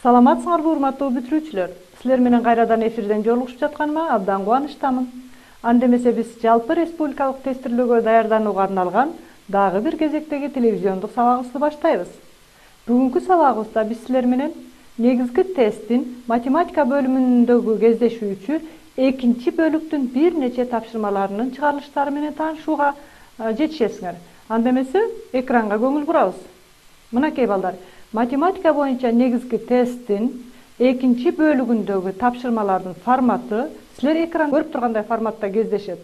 Саламатсыңарбы урматтуу бүтүрүүчүлөр? Силер менен кайрадан эфирден жолугушуп жатканыма абдан кубанычтамын. Анда эмесе биз жалпы республикалык тестирлөөгө даярданууга арналган дагы бир кезектеги телевизиондук сабагыбызды баштайбыз. Бүгүнкү сабагыбызда биз силер менен негизги тесттин математика бөлүмүндөгү кездешүүчү экинчи бөлүктүн бир нече тапшырмаларынын чыгарылыштары менен таанышууга жетишесиңер. Анда эмесе экранга көңүл бурабыз. Мынакей балдар, математика боюнча негизги тесттин экинчи бөлүгүндөгү тапшырмалардын форматы силер экран көрүп тургандай форматта кездешет.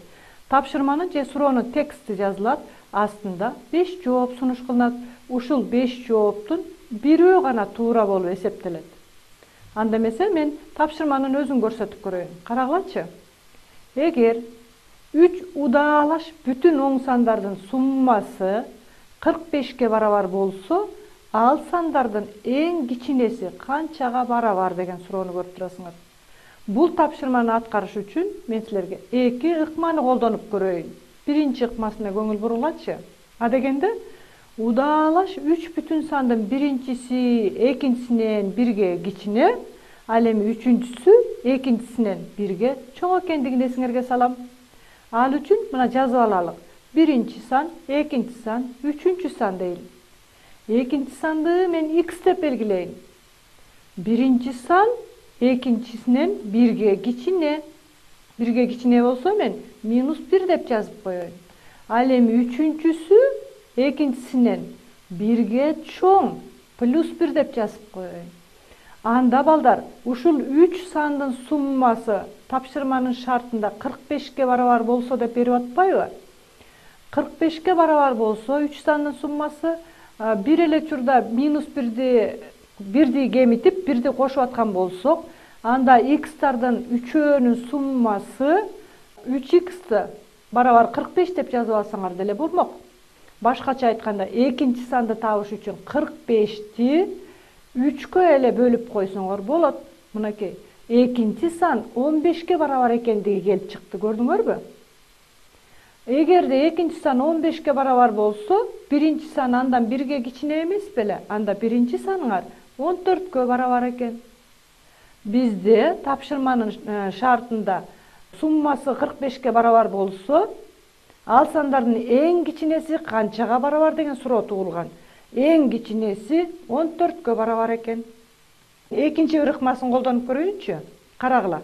Тапшырманын же суроонун тексти жазылат, астында 5 жооп сунуш кылынат. Ушул 5 жооптун бирөө гана туура болуп эсептелет. Анда эмесе мен тапшырманын өзүн көрсөтүп көрөйүн. Карагылачы. Эгер 3 удаалаш бүтүн оң сандардын суммасы 45 барабар болсо, ал сандардын эң кичинеси канчага барабар деген суроону көрүп турасыңар. Бул тапшырманы аткарыш үчүн мен силерге эки ыкманы колдонуп көрөйүн. Биринчи ыкмасына көңүл бурулачы. А дегенде удаалаш 3 бүтүн сандын биринчиси экинчисинен бирге кичине, ал эми үчүнчүсү экинчисинен бирге чоң экендигин эсиңерге салам. Ал үчүн мына жазып алалык. Биринчи сан, экинчи сан, үчүнчү сан дейли. Экинчи санды мен x деп белгилейин. Биринчи сан экинчисинен бирге кичине. Бирге кичине болсо мен -1 деп жазып коеюн. Ал эми үчүнчүсү экинчисинен бирге чоң +1 деп жазып коеюн. Анда балдар, ушул 3 сандын суммасы тапшырманын шартында 45 барабар болсо деп берип атпайбы? 45 барабар болсо 3 сандын суммасы бир эле учурда -1ди бирди кемитип, бирди кошуп аткан болсок, анда x-тардын үчөөнүн суммасы 3x барабар 45 деп жазып алсаңар деле болмок. Башкача айтканда, экинчи санды табыш үчүн 45ти 3кө эле бөлүп койсоңор болот. Мынакей, экинчи сан 15 барабар экендиги келип чыкты, көрдүңөрбү? Эгерде экинчи сан 15 барабар болсо, биринчи сан андан бирге кичине эмес беле? Анда биринчи саныңар 14кө барабар экен. Бизде тапшырманын шартында суммасы 45 барабар болсо, ал сандардын эң кичинеси канчага барабар деген суроо туулган. Эң кичинеси 14кө барабар экен. Экинчи бир ыкмасын колдонуп көрөйүнчү. Карагыла.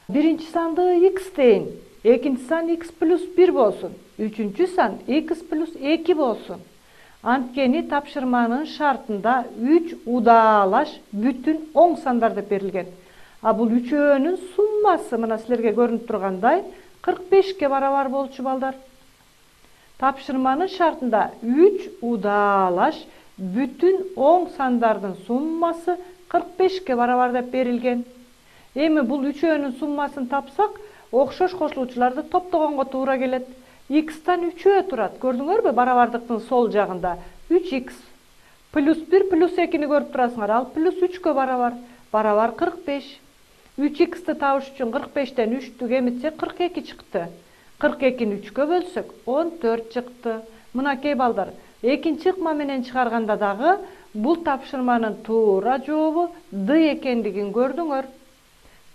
Биринчи санды x дейин. Экинчи сан x + 1 болсун. Үчүнчү сан x + 2 болсун. Анткени тапшырманын шартында 3 удаалаш бүтүн оң сандар деп берилген. А бул үчөөнүн суммасы мына силерге көрүнүп тургандай 45 барабар болчу балдар. Тапшырманын шартында 3 удаалаш бүтүн оң сандардын суммасы 45 барабар деп берилген. Эми бул үчөөнүн суммасын тапсак, окшош кошулуучуларды топтогонго туура келет. X-тан үчөө турат. Көрдүңөрбү? Барабардыктын сол жагында 3x +1 +2-ни көрүп турасыңар. Ал +3кө барабар. Барабар 45. 3x-ти табыш үчүн 45тен 3-тү кемитсек 42 чыкты. 42-ни 3кө бөлсөк 14 чыкты. Мынакей балдар, экинчи ыкма менен чыгарганда дагы бул тапшырманын туура жообу D экендигин көрдүңөр.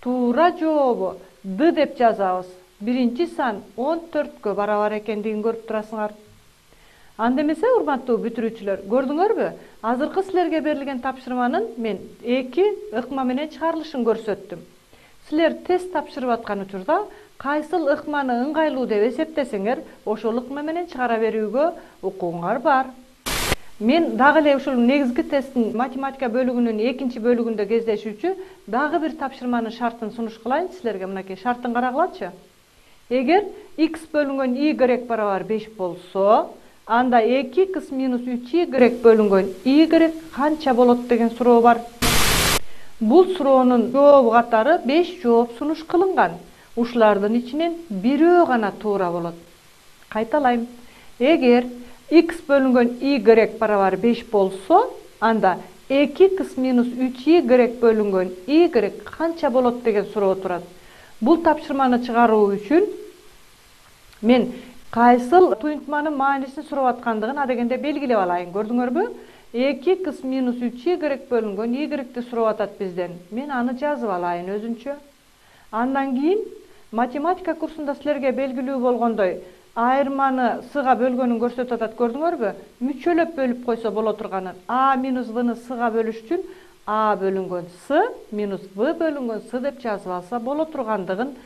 Туура жообу D деп жазабыз. Биринчи сан 14кө барабар экендигин көрүп турасыңар. Анда эмесе, урматтуу бүтүрүүчүлөр, көрдүңөрбү? Азыркы силерге берилген тапшырманын мен эки ыкма менен чыгарылышын көрсөттүм. Силер тест тапшырып аткан учурда кайсыл ыкманы ыңгайлуу деп эсептесеңер, ошол ыкма менен чыгара берүүгө укугуңар бар. Мен дагы эле ушул негизги тесттин математика бөлүгүнүн экинчи бөлүгүндө кездешүүчү дагы бир тапшырманын шартын сунуш кылайын силерге. Мынакей шартын карагылачы. Эгер x бөлүнгөн y барабар 5 болсо, анда 2x - 3y бөлүнгөн y канча болот деген суроо бар. Бул суроонун жообу катары 5 жооп сунуш кылынган. Ушулардын ичинен бирөө гана туура болот. Кайталайм. Эгер x бөлүнгөн y барабар 5 болсо, анда 2x - 3y бөлүнгөн y канча болот деген суроо турат. Бул тапшырманы чыгаруу үчүн мен кайсыл туюнтманын маанисин сурап аткандыгын адегенде белгилеп алайын. Көрдүңөрбү? 2x minus 3y bölüнгөн y'ти сурап атат бизден. Мен аны жазып алайын өзүнчө. Андан кийин математика курсунда силерге белгилүү болгондой айырманы с-га бөлгөнүн көрсөтүп атат, көрдүңөрбү? Мүчөлөп бөлүп койсо боло турганын. А минус v-ны с-га бөлүш үчүн а бөлүнгөн с минус v бөлүнгөн с деп жазып алса боло тургандыгын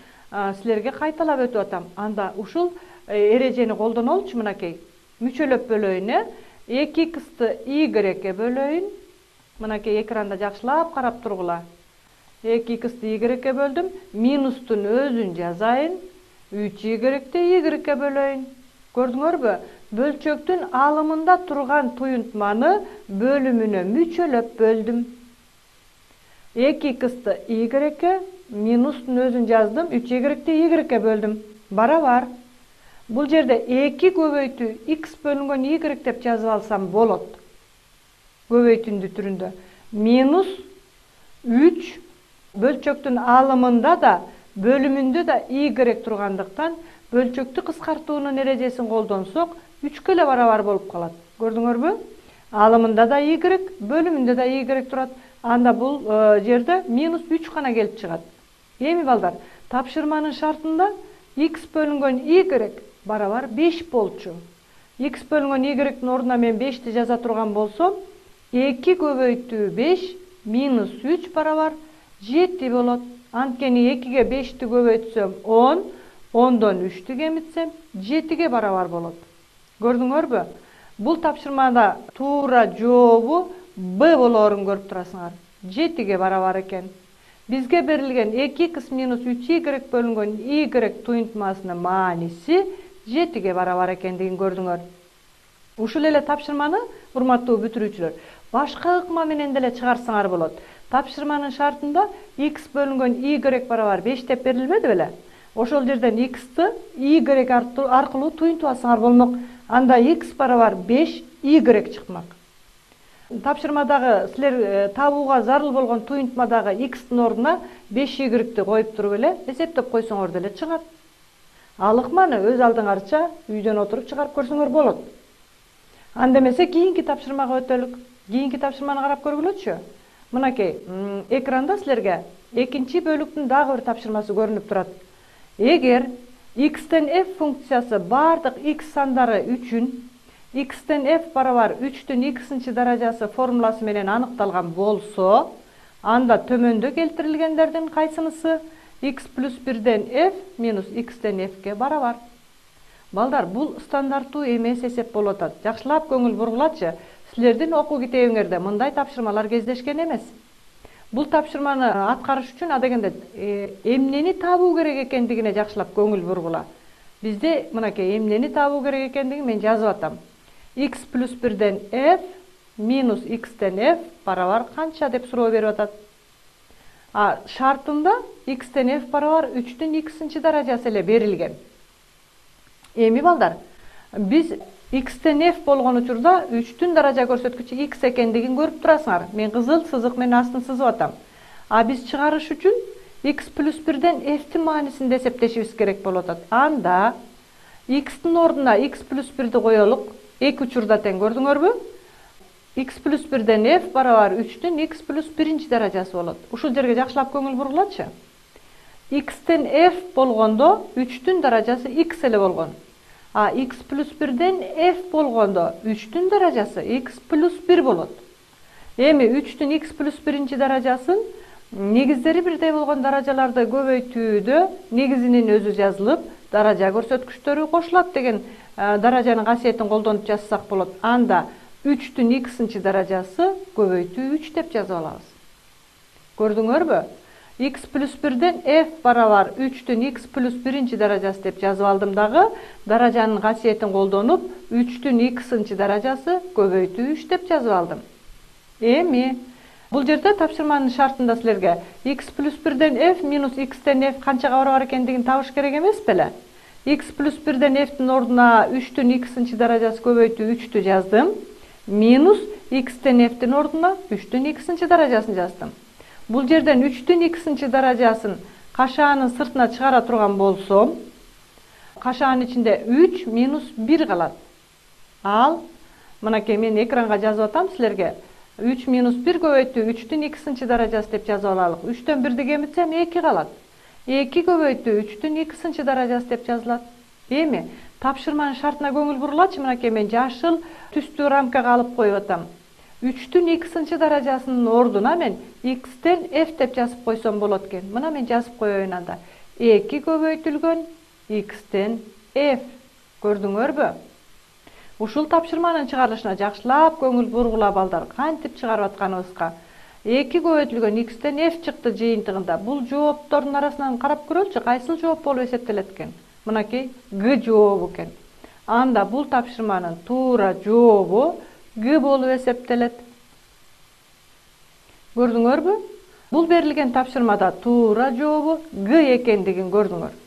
силерге кайталап өтүп атам. Анда ушул эрежени колдонолчу мынакей. Мүчөлөп бөлөйүн, 2x'ты y-ге бөлөйүн. Мынакей экранда жакшылап карап тургула. 2x'ты y-ге бөлдүм, минустун өзүн жазайын. 3y-ти y-ге бөлөйүн. Көрдүңөрбү? Бөлчөктүн алымында турган туюнтманы бөлүмүнө мүчөлөп бөлдүм. 2x'ты y-ге, минустун өзүн жаздым, 3y-ти y-ге бөлдүм. Барабар. Бул жерде 2 көбөйтүү x бөлүнгөн y деп жазып алсам болот. Көбөйтүндү түрүндө. Минус 3 бөлчөктүн алымында да, бөлүмүндө да y тургандыктан бөлчөктү кыскартуунун эрежесин колдонсок 3-кө эле барабар болуп калат. Көрдүңөрбү? Алымында да y, бөлүмүндө да y турат. Анда бул жерде минус 3 гана келип чыгат. Эми балдар, тапшырманын шартында x бөлүнгөн y барабар 5 болчу. X бөлүнгөн y-тин ордуна мен 5ти жаза турган болсом, 2 көбөйтүү 5 минус 3 барабар 7 болот. Анткени 2-ге 5ти көбөйтсөм 10, 10дон 3ти кемитсем 7-ге барабар болот. Көрдүңөрбү? Бул тапшырмада туура жообу Б болоорун көрүп турасыңар. 7-ге барабар экен. Бизге берилген 2x минус 3y бөлүнгөн y туюнтмасынын мааниси 7-ге барабар экендигин көрдүңөр. Ушул эле тапшырманы, урматтуу бүтүрүүчүлөр, башка ыкма менен деле чыгарсаңар болот. Тапшырманын шартында x бөлүнгөн y барабар 5 деп берилбеди беле? Ошол жерден x-ты y аркылуу туюнтуп алсаңар болмок. Анда x барабар 5 y чыкмак. Тапшырмадагы силер табууга зарыл болгон туюнтмадагы x-тин ордуна 5 y-ти коюп туруп эле эсептеп койсоңор деле чыгат. Ал ыкманы өз алдыңарча үйдөн отуруп чыгарып көрсөңөр болот. Анда эмесе кийинки тапшырмага өтөлүк. Кийинки тапшырманы карап көргүлөчү. Мынакей, экранда силерге экинчи бөлүктүн дагы бир тапшырмасы көрүнүп турат. Эгер x-тен f функциясы бардык x сандары үчүн x-тен f барабар 3-түн x-нчи даражасы формуласы менен аныкталган болсо, анда төмөндө келтирилгендердин кайсынысы x плюс 1-ден f минус x-тен f-ге барабар. Балдар, бул стандарттуу эмес эсеп болуп атат. Жакшылап көңүл бургулачы. Силердин окуу китебиңерде мындай тапшырмалар кездешкен эмес. Бул тапшырманы аткарыш үчүн адегенде эмнени табуу керек экендигине жакшылап көңүл бургула. Бизде мынакей эмнени табуу керек экендигин мен жазып атам. X плюс 1-ден f минус x-тен f барабар канча деп суроо берип атат. Шартында x-тен f барабар 3-түн x-нчи даражасы эле берилген. Эми балдар, биз x-тен f болгон учурда 3-түн даража көрсөткүчү x экендигин көрүп турасыңар. Мен кызыл сызык менен астын сызып атам. Биз чыгарыш үчүн x плюс 1-ден f-тин маанисин эсептешибиз керек болуп атат. Анда x-тин ордуна x плюс 1-ди коелук. Эки учурда тең, көрдүңөрбү? X плюс 1-ден f барабар 3-түн x плюс 1-нчи даражасы болот. Ушул жерге жакшылап көңүл бургулачы. X-тен f болгондо 3-түн даражасы x эле болгон. X плюс 1-ден f болгондо 3-түн даражасы x плюс 1 болот. Эми 3-түн x плюс 1-нчи даражасын негиздери бирдей болгон даражаларды көбөйтүүдө негизинин өзү жазылып, даража көрсөткүчтөрү кошулат деген даражанын касиетин колдонуп жазсак болот. Анда 3-түн x-нчи даражасы көбөйтүү 3 деп жазып алабыз. Көрдүңөрбү? X плюс 1-ден f барабар 3-түн x плюс 1-нчи даражасы деп жазып алдым дагы, даражанын касиетин колдонуп 3-түн x-нчи даражасы көбөйтүү 3 деп жазып алдым. Эми бул жерде тапшырманын шартында силерге x плюс 1-ден f минус x-тен f канчага барабар экендигин табыш керек эмес беле? X плюс 1-ден f-тин ордуна 3-түн x-нчи даражасы көбөйтүү 3-тү жаздым. Минус x-тен f-тин ордуна 3-түн x-нчи даражасын жаздым. Бул жерден 3-түн x-нчи даражасын кашаанын сыртына чыгара турган болсом, кашаанын ичинде 3 минус 1 калат. Ал Мынакей мен экранга жазып атам силерге. 3 минус 1 көбөйтүү 3-түн 2-синчи даражасы деп жазып алалык. 3төн 1-ди кемитсем 2 калат. 2 көбөйтүү 3-түн 2-синчи даражасы деп жазылат. Эми тапшырманын шартына көңүл бурулачы. Мынакей мен жашыл түстүү рамкага алып коюп атам. 3-түн 2-синчи даражасынын ордуна мен x'тен f деп жазып койсом болот экен. Мына мен жазып коеюн анда. 2 көбөйтүлгөн x'тен f. Көрдүңөрбү? Ушул тапшырманын чыгарылышына жакшылап көңүл бургула балдар. Кантип чыгарып атканыбызга. 2 көбөйтүлгөн x'тен f чыкты жыйынтыгында. Бул жооптордун арасынан карап көрөлчү, кайсыл жооп болуп эсептелет экен? Мынакей Г жообу экен. Анда бул тапшырманын туура жообу Г болуп эсептелет. Көрдүңөрбү? Бул берилген тапшырмада туура жообу Г экендигин көрдүңөр.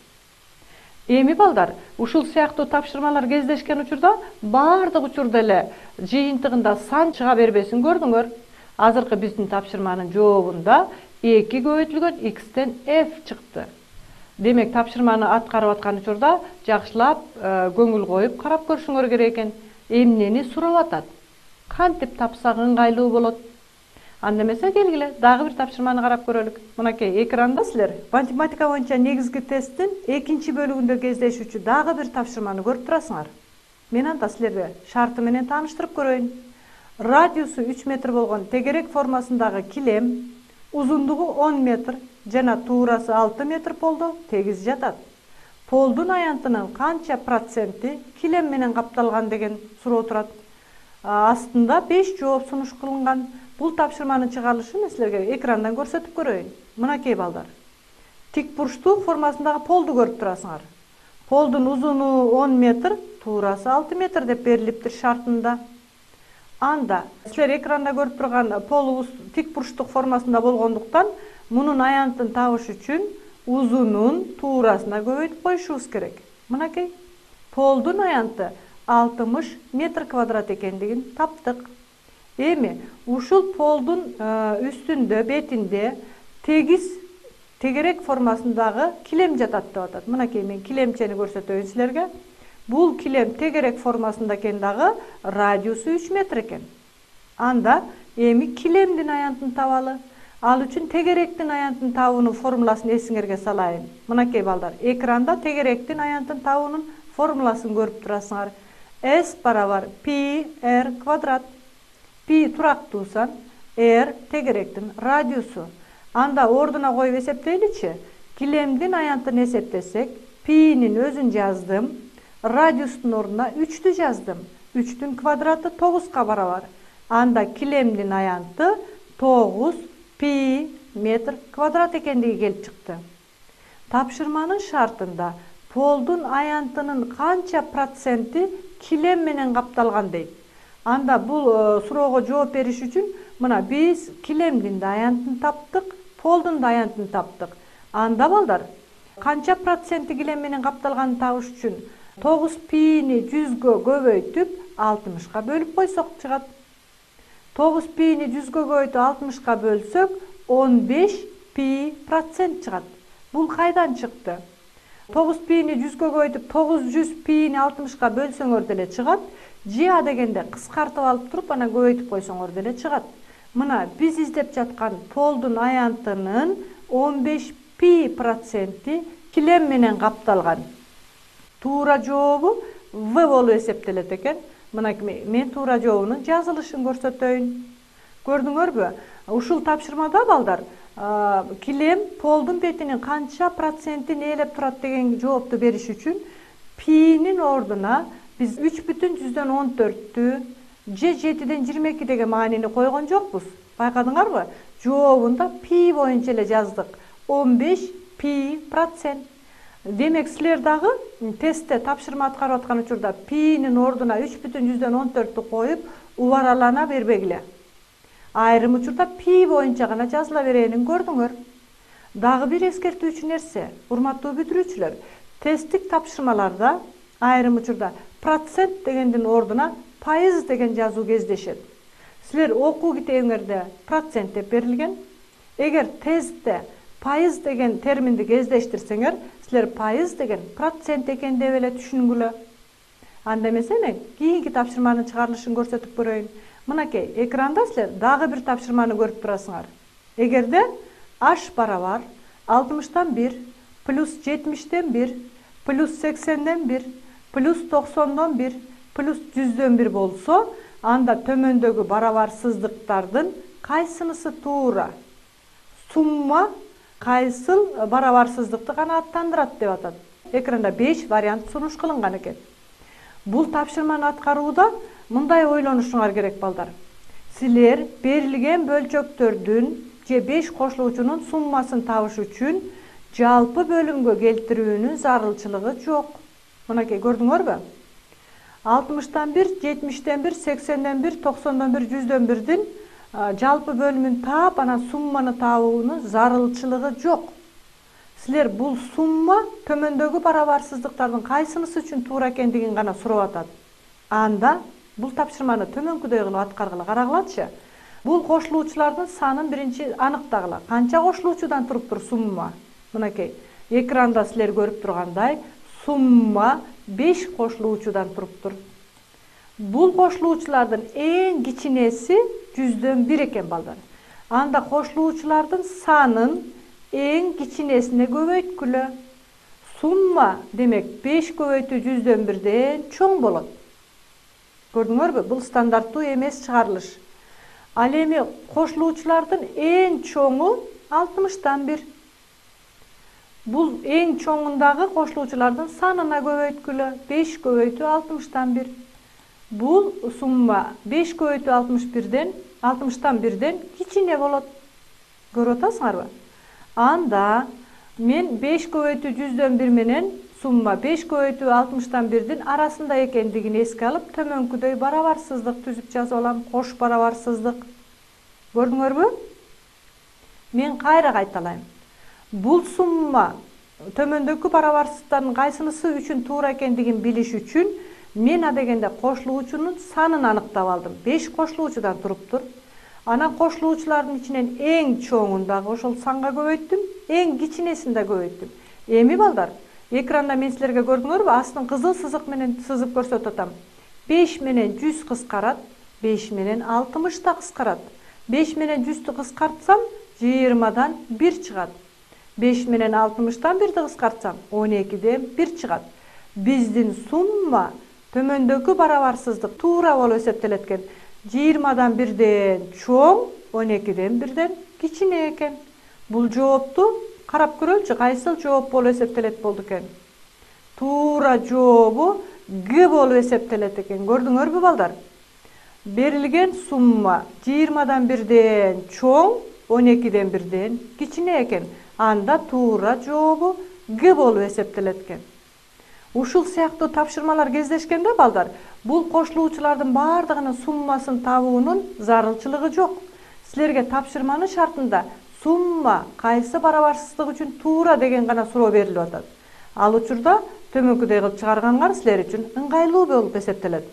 Эми балдар, ушул сыяктуу тапшырмалар кездешкен учурда баардык учурда эле жыйынтыгында сан чыга бербесин көрдүңөр. Азыркы биздин тапшырманын жообунда 2 көбөйтүлгөн x'тен f чыкты. Демек тапшырманы аткарып аткан учурда жакшылап көңүл коюп карап көрүшүңөр керек экен. Эмнени сурап атат? Кантип тапсак ыңгайлуу болот? Анда эмесе келгиле, дагы бир тапшырманы карап көрөлүк. Мынакей экранда силер математика боюнча негизги тесттин 2-чи бөлүгүндө кездешүүчү дагы бир тапшырманы көрүп турасыңар. Мен анда силерге шарты менен тааныштырып көрөйүн. Радиусу 3 метр болгон тегерек формасындагы килем узундугу 10 метр жана туурасы 6 метр полдо тегиз жатат. Полдун аянтынын канча проценти килем менен капталган деген суроо турат. Астында 5 жооп сунуш кылынган. Бул тапшырманын чыгарылышын силерге экрандан көрсөтүп көрөйүн. Мынакей балдар. Тик бурчтуу формасындагы полду көрүп турасыңар. Полдун узуну 10 метр, туурасы 6 метр деп берилиптир шартында. Анда силер экранда көрүп турган полубуз тик бурчтук формасында болгондуктан, мунун аянтын табыш үчүн узунун туурасына көбөйтүп коюшубуз керек. Мынакей полдун аянты 60 метр квадрат экендигин таптык. Эми ушул полдун үстүндө, бетинде тегерек формасындагы килем жатат деп атат. Мынакей мен килемчени көрсөтөйүн силерге. Бул килем тегерек формасында экен дагы, радиусу 3 метр экен. Анда эми килемдин аянтын табалы. Ал үчүн тегеректин аянтын табуунун формуласын эсиңерге салайын. Мынакей балдар, экранда тегеректин аянтын табуунун формуласын көрүп турасыңар. S барабар π r квадрат. Пи турактуу сан, r тегеректин радиусу. Анда ордуна коюп эсептейличи. Килемдин аянтын эсептесек, пинин өзүн жаздым, радиустун ордуна 3-тү жаздым. 3-түн квадраты 9-ка барабар. Анда килемдин аянты 9 π метр квадрат экендиги келип чыкты. Тапшырманын шартында полдун аянтынын канча проценти килем менен капталган дейт. Анда бул суроого жооп бериш үчүн мына биз килемдин да аянтын таптык, полдун да аянтын таптык. Анда балдар, канча проценти килем менен капталганын табыш үчүн 9 пини 100гө көбөйтүп 60ка бөлүп койсок чыгат. 9 пини 100гө көбөйтүп 60ка бөлсөк 15 пи процент чыгат. Бул кайдан чыкты? 9 пини 100гө көбөйтүп 900 пини 60ка бөлсөңөр деле чыгат. Же дегенде кыскартып алып туруп ана көбөйтүп койсоңор деле чыгат. Мына биз издеп жаткан полдун аянтынын 15 пи проценти килем менен капталган. Туура жообу В болуп эсептелет экен. Мына мен туура жообунун жазылышын көрсөтөйүн. Көрдүңөрбү? Ушул тапшырмада балдар, килем полдун бетинин канча процентин ээлеп турат деген жоопту бериш үчүн пинин ордуна биз 3,14-тү же 7,22 деген маанини койгон жокпуз. Байкадыңарбы? Жообунда пи боюнча эле жаздык. 15 пи процент. Демек силер дагы тестте тапшырма аткарып аткан учурда пинин ордуна 3,14-тү коюп убаралана бербегиле. Айрым учурда пи боюнча гана жазыла беренин көрдүңөр. Дагы бир эскертүүчү нерсе, урматтуу бүтүрүүчүлөр, тесттик тапшырмаларда айрым учурда процент дегендин ордуна пайыз деген жазуу кездешет. Силер окуу китебиңерде процент деп берилген. Эгер тестте пайыз деген терминди кездештирсеңер, силер пайыз деген процент экен деп эле түшүнгүлө. Анда эмес эми кийинки тапшырманын чыгарылышын көрсөтүп көрөйүн. Мынакей экранда силер дагы бир тапшырманы көрүп турасыңар. Эгерде h барабар 60-тан 1 плюс 70-тен 1 плюс 80-ден 1 плюс 90-дон 1 плюс 100-дөн 1 болсо, анда төмөндөгү барабарсыздыктардын кайсынысы туура? Сумма кайсыл барабарсыздыкты канааттандырат деп атат. Экранда 5 вариант сунуш кылынган экен. Бул тапшырманы аткарууда мындай ойлонушуңар керек балдар. Силер берилген бөлчөктөрдүн же 5 кошулуучунун суммасын табыш үчүн жалпы бөлүмгө келтирүүнүн зарылчылыгы жок. Мынакей көрдүңөрбү? 60-тан 1, 70-тен 1, 80-ден 1, 90-дон 1, 100-дөн 1-дин жалпы бөлүмүн таап, анан сумманы табуунун зарылчылыгы жок. Силер бул сумма төмөндөгү барабарсыздыктардын кайсынысы үчүн туура экендигин гана сурап атат. Анда бул тапшырманы төмөнкүдөй кылып аткаргыла карагылачы. Бул кошулуучулардын санын биринчи аныктагыла. Канча кошулуучудан туруптур сумма? Мынакей экранда силер көрүп тургандай, сумма 5 кошулуучудан туруптур. Бул кошулуучулардын эң кичинеси 100-дөн 1 экен балдар. Анда кошулуучулардын санын эң кичинесине көбөйткүлө. Сумма демек 5 көбөйтүү 100-дөн 1ден чоң болот. Көрдүңөрбү? Бул стандарттуу эмес чыгарылыш. Ал эми кошулуучулардын эң чоңу 60-тан 1. Бул эң чоңундагы кошулуучулардын санына көбөйткүлө. 5 көбөйтүү 60-тан 1. Бул сумма 5 көбөйтүү 60-тан 1ден кичине болот. Көрүп атасыңарбы? Анда мен 5 көбөйтүү 100-дөн 1 менен сумма 5 көбөйтүү 60-тан 1дин арасында экендигин эске алып, төмөнкүдөй барабарсыздык түзүп жазып алам. Кош барабарсыздык. Көрдүңөрбү? Мен кайра кайталайм. Бул сумма төмөндөгү барабарсыздыктардын кайсынысы үчүн туура экендигин билиш үчүн мен адегенде кошулуучунун санын аныктап алдым. 5 кошулуучудан туруптур. Анан кошулуучулардын ичинен эң чоңун дагы ошол санга көбөйттүм, эң кичинесин да көбөйттүм. Эми балдар, экранда мен силерге көрдүңөрбү, астын кызыл сызык менен сызып көрсөтүп атам. 5 менен 100 кыскарат, 5 менен 60 да кыскарат. 5 менен 100'тü кыскартсам 20'dan 1 чыгат. 5 менен 60'tan 1'ди кыскартсам 12'den 1 чыгат. Биздин сумма төмөндөгү барабарсыздык туура болуп эсептелет экен. 20'dan 1'den чоң, 12'den 1'den кичине экен. Бул жоопту карап көрөлүчү, кайсыл жооп болуп эсептелет болду экен. Туура жообу Г болуп эсептелет экен. Көрдүңөрбү балдар? Берилген сумма 20'dan 1'den чоң, 12'den 1'den кичине экен. Анда туура жообу Г болуп эсептелет экен. Ушул сыяктуу тапшырмалар кездешкенде балдар, бул кошулуучулардын бардыгынын суммасын табуунун зарылчылыгы жок. Силерге тапшырманын шартында сумма кайсы барабарсыздык үчүн туура деген гана суроо берилип атат. Ал учурда төмөнкүдөй кылып чыгарганыңар силер үчүн ыңгайлуу болуп эсептелет.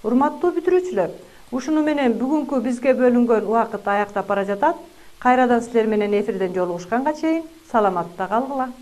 Урматтуу бүтүрүүчүлөр, ушуну менен бүгүнкү бизге бөлүнгөн убакыт аяктап бара жатат. Кайрадан силер менен эфирден жолугушканга чейин саламатта калгыла.